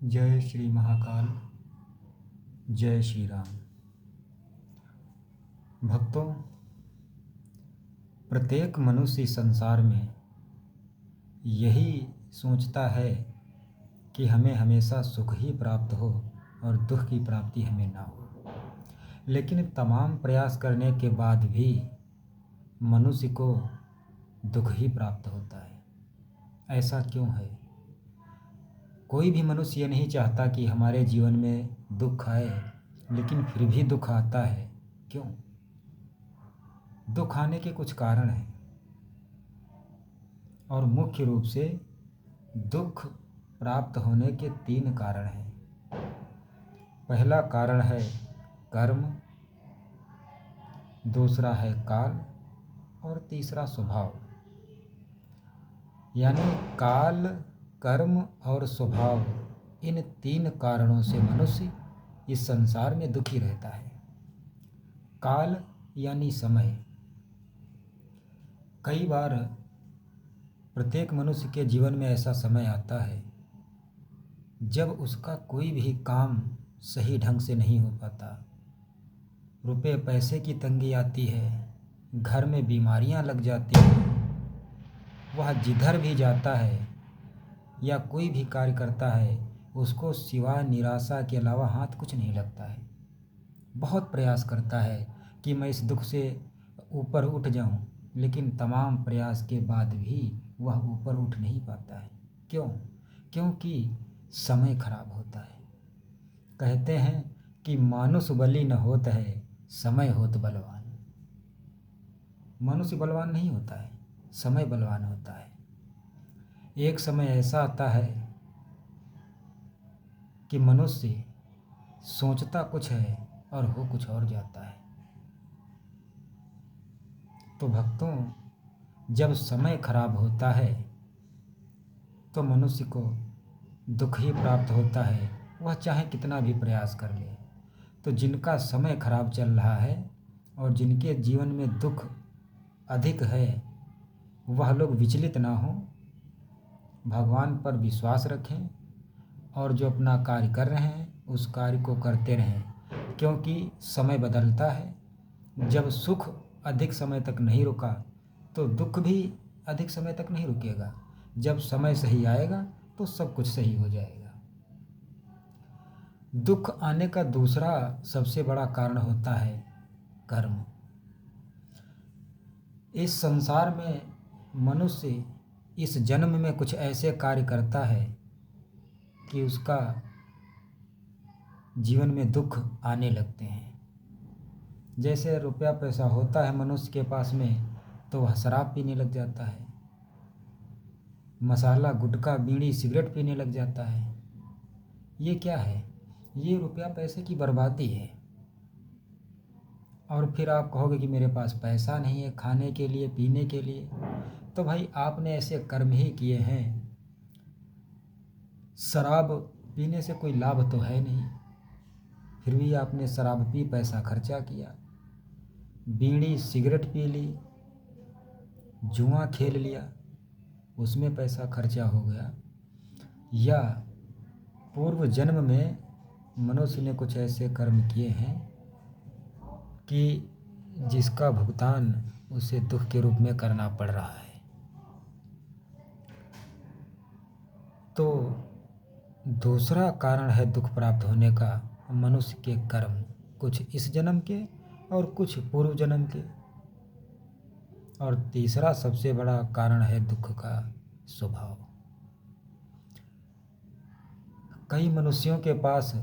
जय श्री महाकाल। जय श्री राम। भक्तों, प्रत्येक मनुष्य इस संसार में यही सोचता है कि हमें हमेशा सुख ही प्राप्त हो और दुख की प्राप्ति हमें ना हो। लेकिन तमाम प्रयास करने के बाद भी मनुष्य को दुख ही प्राप्त होता है। ऐसा क्यों है? कोई भी मनुष्य ये नहीं चाहता कि हमारे जीवन में दुख आए, लेकिन फिर भी दुख आता है। क्यों? दुख आने के कुछ कारण हैं और मुख्य रूप से दुख प्राप्त होने के 3 कारण हैं। पहला कारण है कर्म, दूसरा है काल और तीसरा स्वभाव। यानी काल, कर्म और स्वभाव, इन 3 कारणों से मनुष्य इस संसार में दुखी रहता है। काल यानी समय। कई बार प्रत्येक मनुष्य के जीवन में ऐसा समय आता है जब उसका कोई भी काम सही ढंग से नहीं हो पाता। रुपए पैसे की तंगी आती है, घर में बीमारियां लग जाती हैं। वह जिधर भी जाता है या कोई भी कार्य करता है, उसको सिवाय निराशा के अलावा हाथ कुछ नहीं लगता है। बहुत प्रयास करता है कि मैं इस दुख से ऊपर उठ जाऊं, लेकिन तमाम प्रयास के बाद भी वह ऊपर उठ नहीं पाता है। क्यों? क्योंकि समय खराब होता है। कहते हैं कि मानुष बली न होत है, समय होत बलवान। मनुष्य बलवान नहीं होता है, समय बलवान होता है। एक समय ऐसा आता है कि मनुष्य सोचता कुछ है और हो कुछ और जाता है। तो भक्तों, जब समय खराब होता है तो मनुष्य को दुख ही प्राप्त होता है, वह चाहे कितना भी प्रयास कर ले। तो जिनका समय खराब चल रहा है और जिनके जीवन में दुख अधिक है, वह लोग विचलित ना हों, भगवान पर विश्वास रखें और जो अपना कार्य कर रहे हैं उस कार्य को करते रहें। क्योंकि समय बदलता है। जब सुख अधिक समय तक नहीं रुका तो दुख भी अधिक समय तक नहीं रुकेगा। जब समय सही आएगा तो सब कुछ सही हो जाएगा। दुख आने का दूसरा सबसे बड़ा कारण होता है कर्म। इस संसार में मनुष्य इस जन्म में कुछ ऐसे कार्य करता है कि उसका जीवन में दुख आने लगते हैं। जैसे रुपया पैसा होता है मनुष्य के पास में तो वह शराब पीने लग जाता है, मसाला गुटखा बीड़ी सिगरेट पीने लग जाता है। ये क्या है? ये रुपया पैसे की बर्बादी है। और फिर आप कहोगे कि मेरे पास पैसा नहीं है खाने के लिए पीने के लिए। तो भाई, आपने ऐसे कर्म ही किए हैं। शराब पीने से कोई लाभ तो है नहीं, फिर भी आपने शराब पी पैसा खर्चा किया, बीड़ी सिगरेट पी ली, जुआ खेल लिया, उसमें पैसा खर्चा हो गया। या पूर्व जन्म में मनुष्य ने कुछ ऐसे कर्म किए हैं कि जिसका भुगतान उसे दुख के रूप में करना पड़ रहा है। तो दूसरा कारण है दुख प्राप्त होने का मनुष्य के कर्म, कुछ इस जन्म के और कुछ पूर्व जन्म के। और तीसरा सबसे बड़ा कारण है दुख का स्वभाव। कई मनुष्यों के पास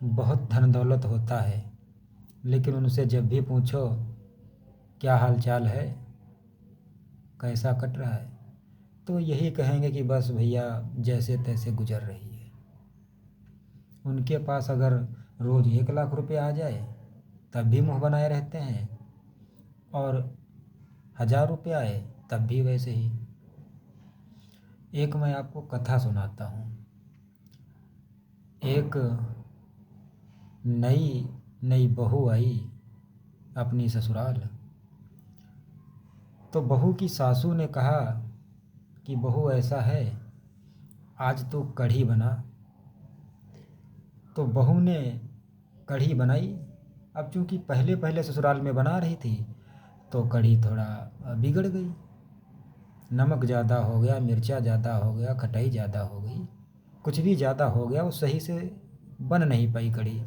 बहुत धन दौलत होता है, लेकिन उनसे जब भी पूछो क्या हाल चाल है, कैसा कट रहा है, तो यही कहेंगे कि बस भैया जैसे तैसे गुजर रही है। उनके पास अगर रोज़ 1 लाख रुपए आ जाए तब भी मुंह बनाए रहते हैं, और 1000 रुपये आए तब भी वैसे ही। एक मैं आपको कथा सुनाता हूँ। एक नई नई बहू आई अपनी ससुराल। तो बहू की सासू ने कहा कि बहू ऐसा है, आज तो कढ़ी बना। तो बहू ने कढ़ी बनाई। अब चूंकि पहले पहले ससुराल में बना रही थी तो कढ़ी थोड़ा बिगड़ गई। नमक ज़्यादा हो गया, मिर्चा ज़्यादा हो गया, खटाई ज़्यादा हो गई, कुछ भी ज़्यादा हो गया, वो सही से बन नहीं पाई कढ़ी।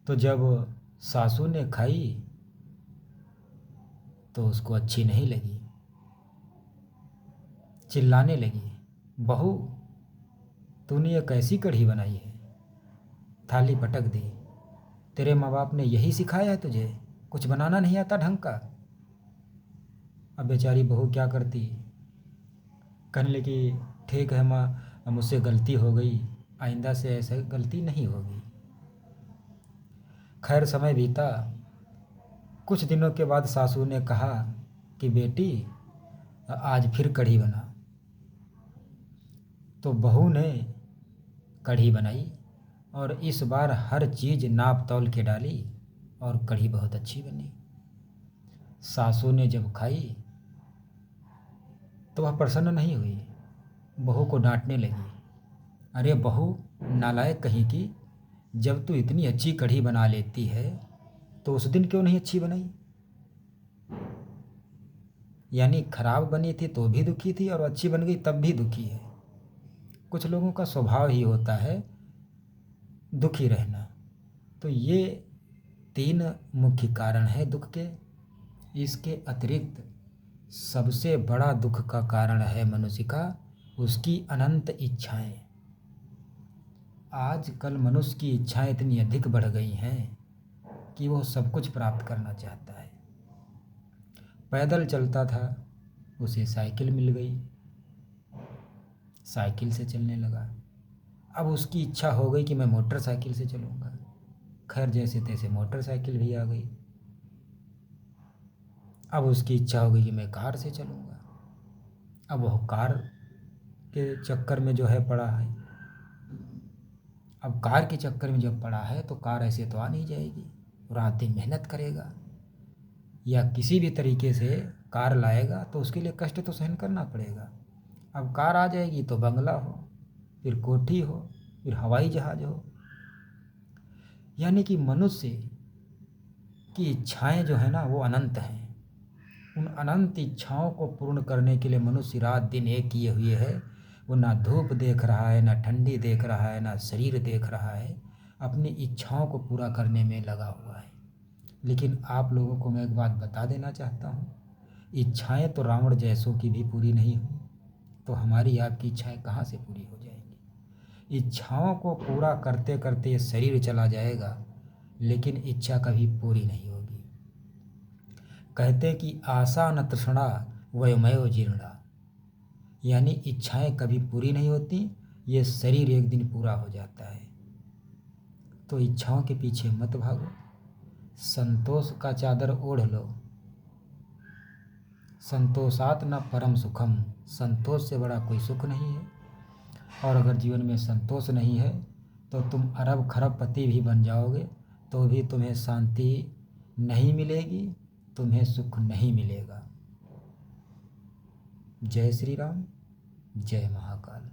तो जब सासू ने खाई तो उसको अच्छी नहीं लगी, चिल्लाने लगी, बहू तूने ये कैसी कढ़ी बनाई है। थाली पटक दी। तेरे माँ बाप ने यही सिखाया है तुझे, कुछ बनाना नहीं आता ढंग का। अब बेचारी बहू क्या करती, कहने लगी ठीक है माँ, मुझसे गलती हो गई, आइंदा से ऐसे गलती नहीं होगी। खैर समय बीता। कुछ दिनों के बाद सासू ने कहा कि बेटी आज फिर कढ़ी बना। तो बहू ने कढ़ी बनाई और इस बार हर चीज़ नाप तौल के डाली और कढ़ी बहुत अच्छी बनी। सासू ने जब खाई तो वह प्रसन्न नहीं हुई, बहू को डांटने लगी, अरे बहू नालायक कहीं की, जब तू इतनी अच्छी कढ़ी बना लेती है तो उस दिन क्यों नहीं अच्छी बनाई। यानी खराब बनी थी तो भी दुखी थी और अच्छी बन गई तब भी दुखी है। कुछ लोगों का स्वभाव ही होता है दुखी रहना। तो ये 3 मुख्य कारण है दुख के। इसके अतिरिक्त सबसे बड़ा दुख का कारण है मनुष्य का उसकी अनंत इच्छाएं। आजकल मनुष्य की इच्छाएं इतनी अधिक बढ़ गई हैं कि वो सब कुछ प्राप्त करना चाहता है। पैदल चलता था, उसे साइकिल मिल गई, साइकिल से चलने लगा। अब उसकी इच्छा हो गई कि मैं मोटरसाइकिल से चलूँगा। खैर जैसे तैसे मोटरसाइकिल भी आ गई। अब उसकी इच्छा हो गई कि मैं कार से चलूँगा। अब वह कार के चक्कर में जो है पड़ा है। अब कार के चक्कर में जब पड़ा है तो कार ऐसे तो आ नहीं जाएगी, रात दिन मेहनत करेगा या किसी भी तरीके से कार लाएगा तो उसके लिए कष्ट तो सहन करना पड़ेगा। अब कार आ जाएगी तो बंगला हो, फिर कोठी हो, फिर हवाई जहाज हो। यानी कि मनुष्य की इच्छाएं जो है ना वो अनंत हैं। उन अनंत इच्छाओं को पूर्ण करने के लिए मनुष्य रात दिन एक किए हुए है। वो ना धूप देख रहा है, ना ठंडी देख रहा है, ना शरीर देख रहा है, अपनी इच्छाओं को पूरा करने में लगा हुआ है। लेकिन आप लोगों को मैं एक बात बता देना चाहता हूँ, इच्छाएं तो रावण जैसों की भी पूरी नहीं हुई, तो हमारी आपकी इच्छाएं कहाँ से पूरी हो जाएंगी। इच्छाओं को पूरा करते करते ये शरीर चला जाएगा लेकिन इच्छा कभी पूरी नहीं होगी। कहते कि आशा न तृष्णा वयोमयो जीर्णा। यानी इच्छाएं कभी पूरी नहीं होती, ये शरीर एक दिन पूरा हो जाता है। तो इच्छाओं के पीछे मत भागो, संतोष का चादर ओढ़ लो। संतोषात न परम सुखम, संतोष से बड़ा कोई सुख नहीं है। और अगर जीवन में संतोष नहीं है तो तुम अरब खरब पति भी बन जाओगे तो भी तुम्हें शांति नहीं मिलेगी, तुम्हें सुख नहीं मिलेगा। जय श्री राम, जय महाकाल।